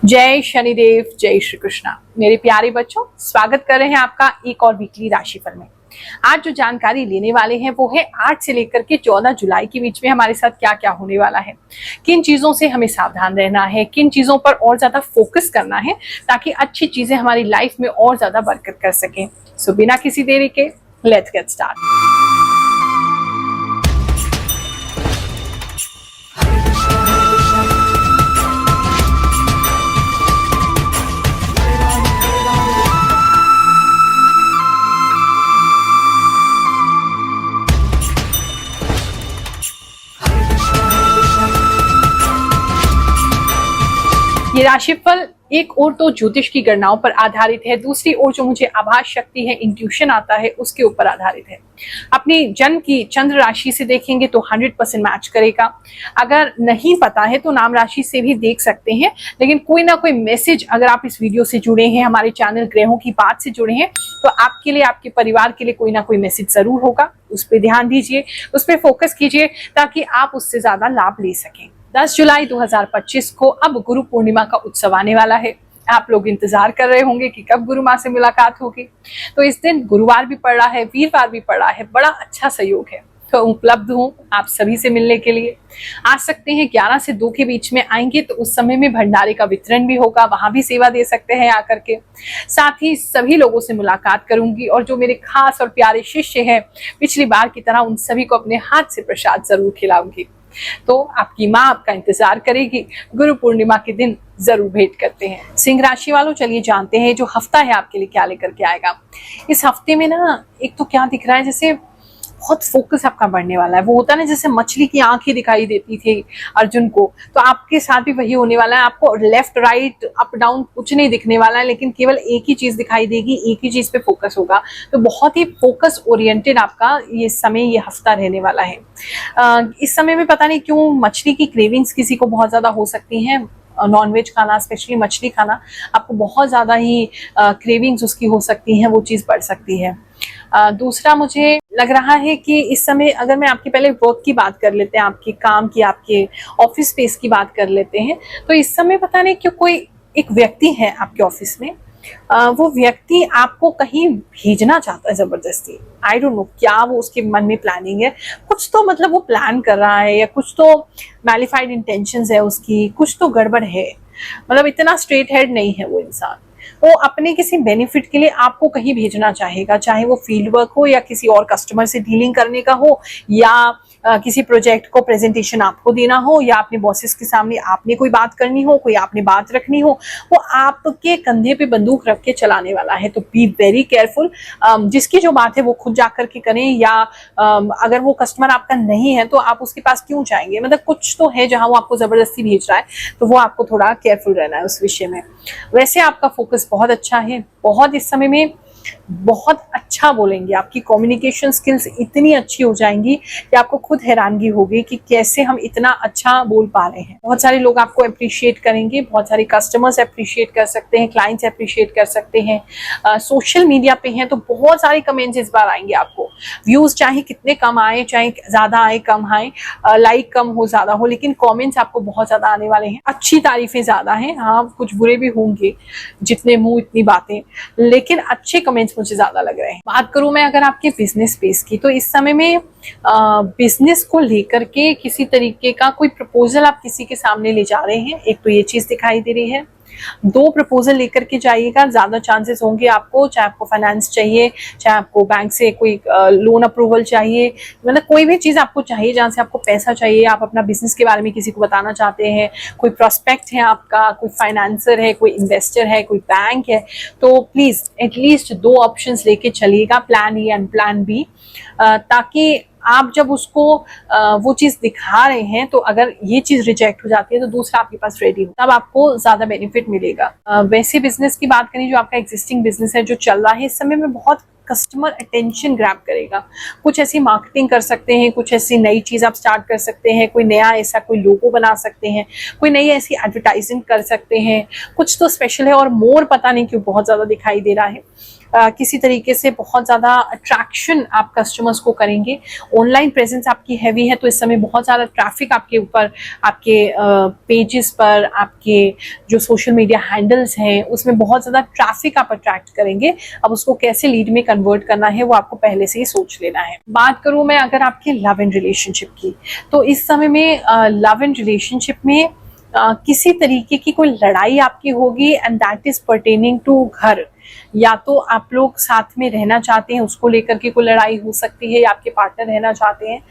जय शनिदेव, जय श्री कृष्णा। मेरे प्यारे बच्चों, स्वागत कर रहे हैं आपका एक और वीकली राशिफल में। आज जो जानकारी लेने वाले हैं वो है 8 से लेकर के 14 जुलाई के बीच में हमारे साथ क्या क्या होने वाला है, किन चीजों से हमें सावधान रहना है, किन चीजों पर और ज्यादा फोकस करना है ताकि अच्छी चीजें हमारी लाइफ में और ज्यादा बरकत कर सकें। सो बिना किसी देरी के लेट्स गेट स्टार्ट। ये राशिफल एक ओर तो ज्योतिष की गणनाओं पर आधारित है, दूसरी ओर जो मुझे आभास शक्ति है, इंट्यूशन आता है, उसके ऊपर आधारित है। अपनी जन्म की चंद्र राशि से देखेंगे तो 100% मैच करेगा। अगर नहीं पता है तो नाम राशि से भी देख सकते हैं, लेकिन कोई ना कोई मैसेज अगर आप इस वीडियो से जुड़े हैं, हमारे चैनल ग्रहों की बात से जुड़े हैं, तो आपके लिए, आपके परिवार के लिए कोई ना कोई मैसेज जरूर होगा। उस पर ध्यान दीजिए, उस पर फोकस कीजिए ताकि आप उससे ज्यादा लाभ ले सकें। 10 जुलाई 2025 को अब गुरु पूर्णिमा का उत्सव आने वाला है। आप लोग इंतजार कर रहे होंगे कि कब गुरु माँ से मुलाकात होगी। तो इस दिन गुरुवार भी पड़ रहा है, वीरवार भी पड़ रहा है, बड़ा अच्छा सहयोग है। तो उपलब्ध हूँ आप सभी से मिलने के लिए। आ सकते हैं 11 से 2 के बीच में आएंगे तो उस समय में भंडारे का वितरण भी होगा, वहां भी सेवा दे सकते हैं आकर के। साथ ही सभी लोगों से मुलाकात करूंगी और जो मेरे खास और प्यारे शिष्य हैं, पिछली बार की तरह उन सभी को अपने हाथ से प्रसाद जरूर खिलाऊंगी। तो आपकी माँ आपका इंतजार करेगी। गुरु पूर्णिमा के दिन जरूर भेंट करते हैं। सिंह राशि वालों, चलिए जानते हैं जो हफ्ता है आपके लिए क्या लेकर के आएगा। इस हफ्ते में ना एक तो क्या दिख रहा है, जैसे बहुत फोकस आपका बढ़ने वाला है। वो होता है ना जैसे मछली की आंखें दिखाई देती थी अर्जुन को, तो आपके साथ भी वही होने वाला है। आपको लेफ्ट राइट अप डाउन कुछ नहीं दिखने वाला है, लेकिन केवल एक ही चीज दिखाई देगी, एक ही चीज पे फोकस होगा। तो बहुत ही फोकस ओरिएंटेड आपका ये समय, ये हफ्ता रहने वाला है। इस समय में पता नहीं क्यों मछली की क्रेविंग्स किसी को बहुत ज्यादा हो सकती है। नॉनवेज खाना, स्पेशली मछली खाना, आपको बहुत ज्यादा ही क्रेविंग्स उसकी हो सकती है, वो चीज बढ़ सकती है। दूसरा मुझे लग रहा है कि इस समय, अगर मैं आपके पहले वर्क की बात कर लेते हैं, आपके काम की, आपके ऑफिस स्पेस की बात कर लेते हैं, तो इस समय पता नहीं क्यों कोई एक व्यक्ति है आपके ऑफिस में, वो व्यक्ति आपको कहीं भेजना चाहता है जबरदस्ती। आई डोंट नो क्या वो उसके मन में प्लानिंग है, कुछ तो मतलब वो प्लान कर रहा है, या कुछ तो मैलिफाइड इंटेंशंस है उसकी, कुछ तो गड़बड़ है। मतलब इतना स्ट्रेट हेड नहीं है वो इंसान। वो अपने किसी बेनिफिट के लिए आपको कहीं भेजना चाहेगा, चाहे वो फील्ड वर्क हो या किसी और कस्टमर से डीलिंग करने का हो, या किसी प्रोजेक्ट को प्रेजेंटेशन आपको देना हो, या अपने बॉसेस के सामने आपने कोई बात करनी हो, कोई आपने बात रखनी हो, वो आपके कंधे पे बंदूक रख के चलाने वाला है। तो बी वेरी केयरफुल। जिसकी जो बात है वो खुद जाकर के करें, या अगर वो कस्टमर आपका नहीं है तो आप उसके पास क्यों जाएंगे। मतलब कुछ तो है जहां वो आपको जबरदस्ती भेज रहा है, तो वो आपको थोड़ा केयरफुल रहना है उस विषय में। वैसे आपका फोकस बहुत अच्छा है, बहुत इस समय में बहुत अच्छा बोलेंगे। आपकी कम्युनिकेशन स्किल्स इतनी अच्छी हो जाएंगी कि आपको खुद हैरानगी होगी कि कैसे हम इतना अच्छा बोल पा रहे हैं। बहुत सारे लोग आपको अप्रिशिएट करेंगे, बहुत सारे कस्टमर्स अप्रिशिएट कर सकते हैं, क्लाइंट्स अप्रिशिएट कर सकते हैं। सोशल मीडिया पे हैं तो बहुत सारे कमेंट्स इस बार आएंगे आपको। व्यूज चाहे कितने कम आए, चाहे ज्यादा आए कम आए, लाइक कम हो ज्यादा हो, लेकिन कॉमेंट्स आपको बहुत ज्यादा आने वाले हैं। अच्छी तारीफें ज्यादा हैं, हाँ कुछ बुरे भी होंगे, जितने मुंह इतनी बातें, लेकिन अच्छे कमेंट्स मुझे ज्यादा लग रहे हैं। बात करूं मैं अगर आपके बिजनेस स्पेस की, तो इस समय में बिजनेस को लेकर के किसी तरीके का कोई प्रपोजल आप किसी के सामने ले जा रहे हैं, एक तो ये चीज दिखाई दे रही है। 2 प्रपोजल लेकर के जाइएगा, ज्यादा चांसेस होंगे आपको, चाहे आपको फाइनेंस चाहिए, चाहे आपको बैंक से कोई लोन अप्रूवल चाहिए, मतलब कोई भी चीज आपको चाहिए जहां से आपको पैसा चाहिए, आप अपना बिजनेस के बारे में किसी को बताना चाहते हैं, कोई प्रोस्पेक्ट है आपका, कोई फाइनेंसर है, कोई इन्वेस्टर है, कोई बैंक है, तो प्लीज एटलीस्ट 2 ऑप्शंस लेके चलिएगा, plan A and plan B, ताकि आप जब उसको वो चीज दिखा रहे हैं तो अगर ये चीज रिजेक्ट हो जाती है तो दूसरा आपके पास रेडी हो, तब आपको ज्यादा बेनिफिट मिलेगा। वैसे बिजनेस की बात करें, जो आपका एग्जिस्टिंग बिजनेस है जो चल रहा है, इस समय में बहुत कस्टमर अटेंशन ग्रैब करेगा। कुछ ऐसी मार्केटिंग कर सकते हैं, कुछ ऐसी नई चीज आप स्टार्ट कर सकते हैं, कोई नया ऐसा कोई लोगो बना सकते हैं, कोई नई ऐसी एडवर्टाइजिंग कर सकते हैं, कुछ तो स्पेशल है। और मोर पता नहीं क्यों बहुत ज्यादा दिखाई दे रहा है। किसी तरीके से बहुत ज़्यादा अट्रैक्शन आप कस्टमर्स को करेंगे। ऑनलाइन प्रेजेंस आपकी हैवी है, तो इस समय बहुत ज़्यादा ट्रैफिक आपके ऊपर, आपके पेजेस पर, आपके जो सोशल मीडिया हैंडल्स हैं उसमें बहुत ज़्यादा ट्रैफिक आप अट्रैक्ट करेंगे। अब उसको कैसे लीड में कन्वर्ट करना है वो आपको पहले से ही सोच लेना है। बात करूँ मैं अगर आपके लव एंड रिलेशनशिप की, तो इस समय में लव एंड रिलेशनशिप में किसी तरीके की कोई लड़ाई आपकी होगी, and that is pertaining to घर। या तो आप लोग साथ में रहना चाहते हैं, उसको लेकर के कोई लड़ाई हो सकती है, या आपके पार्टनर रहना चाहते हैं,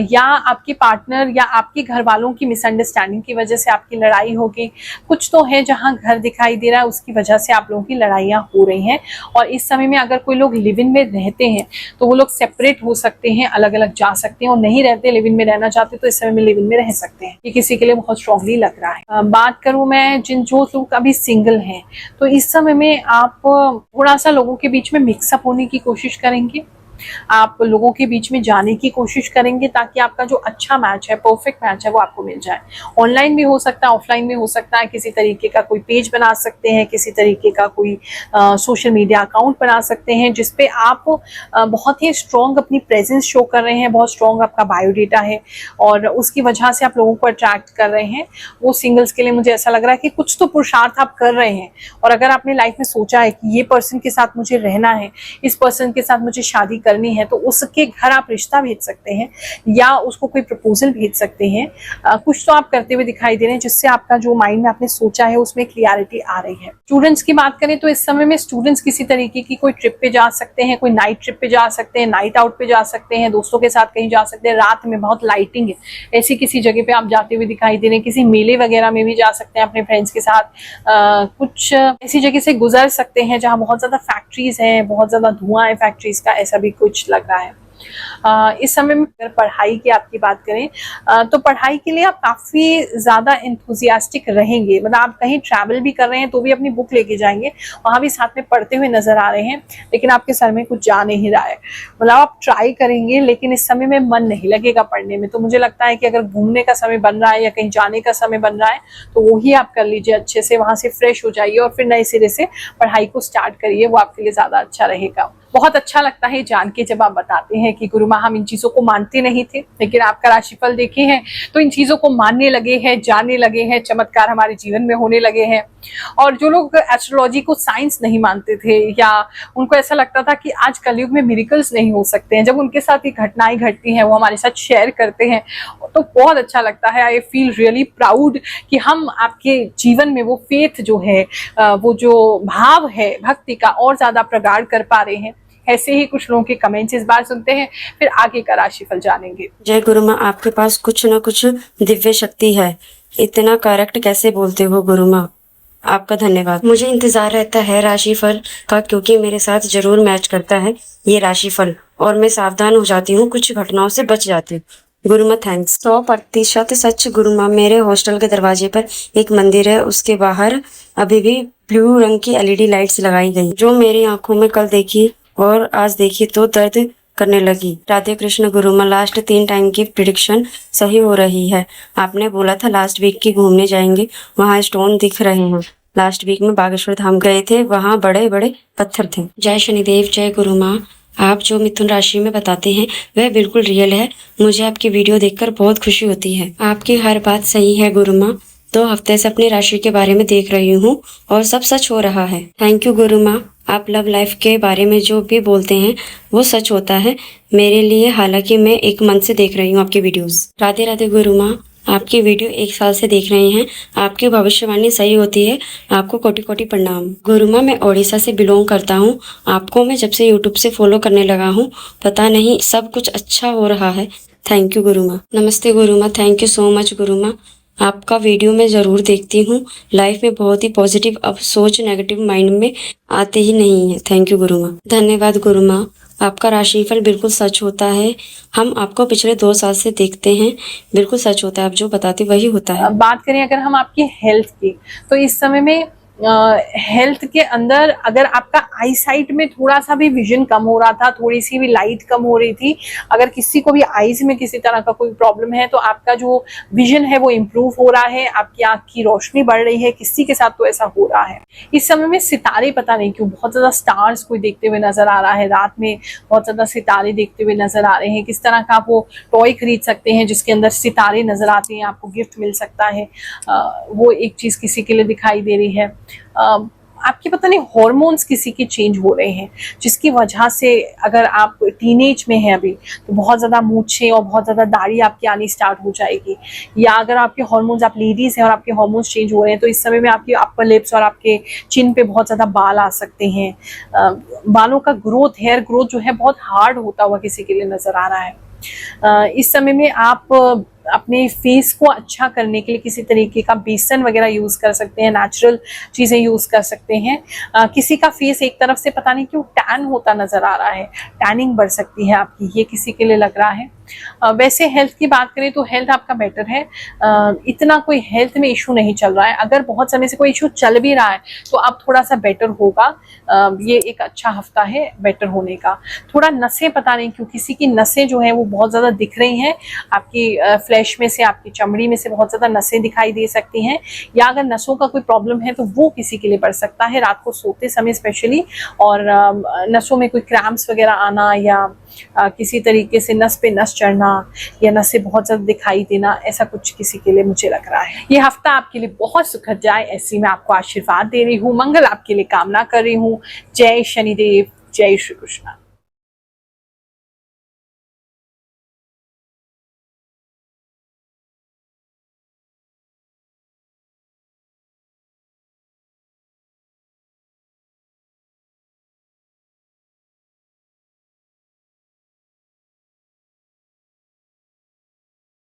या आपके पार्टनर या आपके घर वालों की मिसअंडरस्टैंडिंग की वजह से आपकी लड़ाई होगी। कुछ तो है जहां घर दिखाई दे रहा है, उसकी वजह से आप लोगों की लड़ाइयाँ हो रही हैं। और इस समय में अगर कोई लोग लिव इन में रहते हैं तो वो लोग सेपरेट हो सकते हैं, अलग अलग जा सकते हैं, और नहीं रहते, लिव इन में रहना चाहते तो इस समय में लिव इन में रह सकते हैं। ये किसी के लिए बहुत स्ट्रांगली लग रहा है। बात करूं मैं जो लोग अभी सिंगल हैं, तो इस समय में आप थोड़ा सा लोगों के बीच में मिक्सअप होने की कोशिश करेंगे, आप लोगों के बीच में जाने की कोशिश करेंगे ताकि आपका जो अच्छा मैच है, परफेक्ट मैच है, वो आपको मिल जाए। ऑनलाइन भी हो सकता है, ऑफलाइन भी हो सकता है। किसी तरीके का कोई पेज बना सकते हैं, किसी तरीके का कोई सोशल मीडिया अकाउंट बना सकते हैं जिसपे आप बहुत ही स्ट्रॉन्ग अपनी प्रेजेंस शो कर रहे हैं, बहुत स्ट्रॉन्ग आपका बायोडेटा है और उसकी वजह से आप लोगों को अट्रैक्ट कर रहे हैं। वो सिंगल्स के लिए मुझे ऐसा लग रहा है कि कुछ तो पुरुषार्थ आप कर रहे हैं, और अगर आपने लाइफ में सोचा है कि ये पर्सन के साथ मुझे रहना है, इस पर्सन के साथ मुझे शादी करनी है, तो उसके घर आप रिश्ता भेज सकते हैं या उसको कोई प्रपोजल भेज सकते हैं। कुछ तो आप करते हुए दिखाई दे रहे हैं जिससे आपका जो माइंड में आपने सोचा है उसमें क्लियरिटी आ रही है। स्टूडेंट्स की बात करें तो इस समय में स्टूडेंट्स किसी तरीके की कोई ट्रिप पे जा सकते हैं, कोई नाइट ट्रिप पे जा सकते हैं, नाइट आउट पे जा सकते हैं, दोस्तों के साथ कहीं जा सकते हैं। रात में बहुत लाइटिंग है, ऐसी किसी जगह पे आप जाते हुए दिखाई दे रहे हैं। किसी मेले वगैरह में भी जा सकते हैं अपने फ्रेंड्स के साथ। कुछ ऐसी जगह से गुजर सकते हैं जहाँ बहुत ज्यादा फैक्ट्रीज हैं, बहुत ज्यादा धुआं है फैक्ट्रीज का, ऐसा भी कुछ लग रहा है। इस समय में अगर पढ़ाई की आपकी बात करें तो पढ़ाई के लिए आप काफी ज्यादा इंथुजियास्टिक रहेंगे। मतलब आप कहीं ट्रैवल भी कर रहे हैं तो भी अपनी बुक लेके जाएंगे, वहां भी साथ में पढ़ते हुए नजर आ रहे हैं, लेकिन आपके सर में कुछ जा नहीं रहा है। मतलब आप ट्राई करेंगे लेकिन इस समय में मन नहीं लगेगा पढ़ने में। तो मुझे लगता है कि अगर घूमने का समय बन रहा है या कहीं जाने का समय बन रहा है तो वो ही आप कर लीजिए अच्छे से, वहां से फ्रेश हो जाइए और फिर नए सिरे से पढ़ाई को स्टार्ट करिए, वो आपके लिए ज्यादा अच्छा रहेगा। बहुत अच्छा लगता है जान के जब आप बताते हैं कि गुरु माँ हम इन चीजों को मानते नहीं थे, लेकिन आपका राशिफल देखे हैं तो इन चीजों को मानने लगे हैं, जानने लगे हैं, चमत्कार हमारे जीवन में होने लगे हैं। और जो लोग एस्ट्रोलॉजी को साइंस नहीं मानते थे या उनको ऐसा लगता था कि आज कलयुग में मिरेकल्स नहीं हो सकते हैं, जब उनके साथ ये घटनाएं घटती हैं वो हमारे साथ शेयर करते हैं तो बहुत अच्छा लगता है। आई फील रियली प्राउड कि हम आपके जीवन में वो फेथ जो है, वो जो भाव है भक्ति का, और ज्यादा प्रगाढ़ कर पा रहे हैं। ऐसे ही कुछ लोगों के कमेंट्स इस बार सुनते हैं, फिर आगे का राशिफल जानेंगे। जय गुरु माँ, आपके पास कुछ न कुछ दिव्य शक्ति है, इतना करेक्ट कैसे बोलते हो गुरु माँ, आपका धन्यवाद। मुझे इंतजार रहता है राशिफल का, क्योंकि मेरे साथ जरूर मैच करता है ये राशिफल और मैं सावधान हो जाती हूँ, कुछ घटनाओं से बच जाती हूँ। गुरु माँ थैंक्स। 100% सच गुरु माँ। मेरे हॉस्टल के दरवाजे पर एक मंदिर है, उसके बाहर अभी भी ब्लू रंग की LED लाइट्स लगाई गई, जो मेरी आंखों में कल देखी और आज देखी तो दर्द करने लगी। राधे कृष्ण गुरु माँ, लास्ट 3 टाइम की प्रिडिक्शन सही हो रही है। आपने बोला था लास्ट वीक की घूमने जाएंगे, वहाँ स्टोन दिख रहे हैं। लास्ट वीक में बागेश्वर धाम गए थे, वहाँ बड़े बड़े पत्थर थे। जय शनिदेव। जय गुरु माँ, आप जो मिथुन राशि में बताते हैं वह बिल्कुल रियल है। मुझे आपकी वीडियो देखकर बहुत खुशी होती है। आपकी हर बात सही है गुरु माँ। 2 हफ्ते से अपनी राशि के बारे में देख रही हूँ और सब सच हो रहा है। थैंक यू गुरु माँ। आप लव लाइफ के बारे में जो भी बोलते हैं वो सच होता है मेरे लिए, हालांकि मैं 1 मंथ से देख रही हूँ आपकी वीडियोस। राधे राधे गुरु माँ, आपकी वीडियो 1 साल से देख रहे हैं, आपकी भविष्यवाणी सही होती है, आपको कोटि कोटि प्रणाम। गुरु माँ, मैं ओडिशा से बिलोंग करता हूँ। आपको मैं जब से यूट्यूब से फॉलो करने लगा हूँ, पता नहीं सब कुछ अच्छा हो रहा है। थैंक यू गुरु माँ। नमस्ते गुरु माँ, थैंक यू सो मच गुरु माँ। आपका वीडियो मैं ज़रूर देखती हूँ। लाइफ में बहुत ही पॉजिटिव, अब सोच नेगेटिव माइंड में आते ही नहीं है। थैंक यू गुरु माँ। धन्यवाद गुरु माँ। आपका राशिफल बिल्कुल सच होता है, हम आपको पिछले 2 साल से देखते हैं, बिल्कुल सच होता है, आप जो बताते वही होता है। बात करें अगर हम आपकी हेल्थ की, तो इस समय में हेल्थ के अंदर अगर आपका आई साइट में थोड़ा सा भी विजन कम हो रहा था, थोड़ी सी भी लाइट कम हो रही थी, अगर किसी को भी आईज में किसी तरह का कोई प्रॉब्लम है तो आपका जो विजन है वो इम्प्रूव हो रहा है, आपकी आंख की रोशनी बढ़ रही है, किसी के साथ तो ऐसा हो रहा है। इस समय में सितारे पता नहीं क्यों बहुत ज्यादा स्टार्स कोई देखते हुए नजर आ रहा है, रात में बहुत ज्यादा सितारे देखते हुए नजर आ रहे हैं। किस तरह का आप वो टॉय खरीद सकते हैं जिसके अंदर सितारे नजर आते हैं, आपको गिफ्ट मिल सकता है, वो एक चीज किसी के लिए दिखाई दे रही है। आपके पता नहीं हॉर्मोन्स किसी के चेंज हो रहे हैं जिसकी वजह से अगर आप टीनेज में हैं अभी तो बहुत ज़्यादा मूछें और बहुत ज़्यादा दाढ़ी आपकी आनी स्टार्ट हो जाएगी। या अगर आपके हॉर्मोन्स, आप लेडीज़ हैं और आपके हॉर्मोन्स चेंज हो रहे हैं तो इस समय में आपके अपर लिप्स और आपके चिन पे बहुत ज़्यादा बाल आ सकते हैं। बालों का ग्रोथ, हेयर ग्रोथ जो है बहुत हार्ड होता हुआ किसी के लिए नज़र आ रहा है। इस समय में आप अपने फेस को अच्छा करने के लिए किसी तरीके का बेसन वगैरह यूज कर सकते हैं, नेचुरल चीजें यूज कर सकते हैं। किसी का फेस एक तरफ से पता नहीं क्यों टैन होता नजर आ रहा है, टैनिंग बढ़ सकती है आपकी, ये किसी के लिए लग रहा है। वैसे हेल्थ की बात करें तो हेल्थ आपका बेटर है, इतना कोई हेल्थ में इशू नहीं चल रहा है। अगर बहुत समय से कोई इशू चल भी रहा है तो अब थोड़ा सा बेटर होगा, ये एक अच्छा हफ्ता है बेटर होने का। थोड़ा नसें पता नहीं क्यों किसी की नसें जो है वो बहुत ज्यादा दिख रही हैं, आपकी फ्लैश में से, आपकी चमड़ी में से बहुत ज्यादा नसें दिखाई दे सकती हैं। या अगर नसों का कोई प्रॉब्लम है तो वो किसी के लिए बढ़ सकता है रात को सोते समय स्पेशली, और नसों में कोई क्रैम्प्स वगैरह आना या किसी तरीके से नस पे नस चढ़ना या नसें बहुत ज्यादा दिखाई देना, ऐसा कुछ किसी के लिए मुझे लग रहा है। ये हफ्ता आपके लिए बहुत सुखद जाए ऐसी मैं आपको आशीर्वाद दे रही हूँ, मंगल आपके लिए कामना कर रही हूँ। जय शनिदेव, जय श्री कृष्ण।